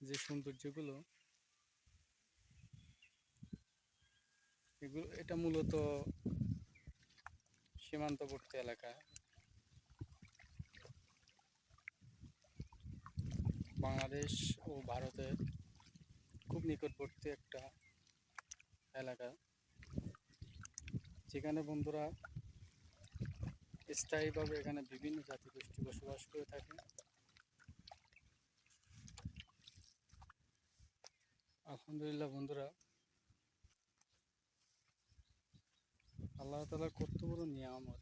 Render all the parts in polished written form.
যে সৌন্দর্যগুলো, এগুলো এটা মূলত সীমান্তবর্তী এলাকা, বাংলাদেশ ও ভারতের খুব নিকটবর্তী একটা এলাকা, যেখানে বন্ধুরা স্থায়ীভাবে এখানে বিভিন্ন জাতিগোষ্ঠী বসবাস করে থাকে। আলহামদুলিল্লাহ বন্ধুরা, আল্লাহ তাআলার কত বড় নিয়ামত।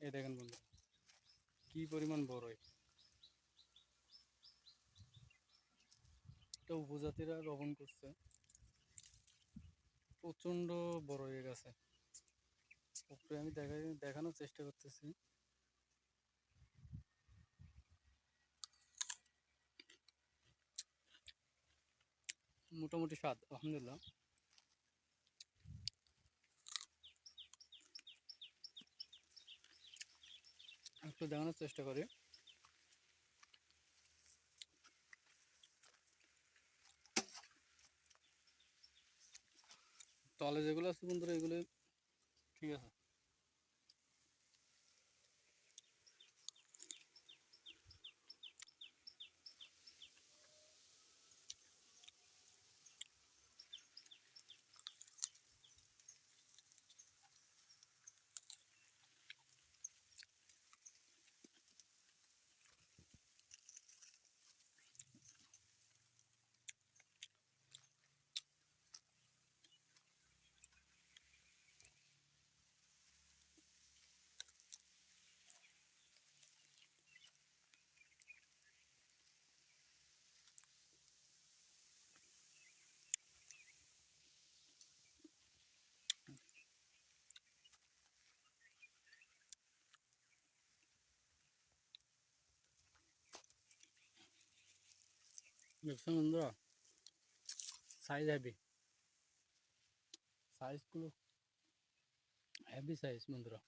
এই দেখেন বন্ধুরা, কি পরিমাণ বড়ই। এটা উপজাতিরা রোপণ করছে, প্রচন্ড বড় হয়ে গেছে। উপরে আমি দেখানোর চেষ্টা করতেছি। মোটামুটি স্বাদ, আলহামদুলিল্লাহ। একটু দেখানোর চেষ্টা করি। তলে যেগুলো আছে বন্ধুরা, এগুলো ঠিক আছে। দেখছেন বন্ধুরা, সাইজ হেভি, সাইজগুলো হেভি সাইজ বন্ধুরা।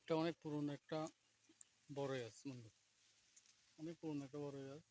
এটা অনেক পুরনো একটা বড়ই গাছ বন্ধু, অনেক পুরনো একটা বড়ই গাছ।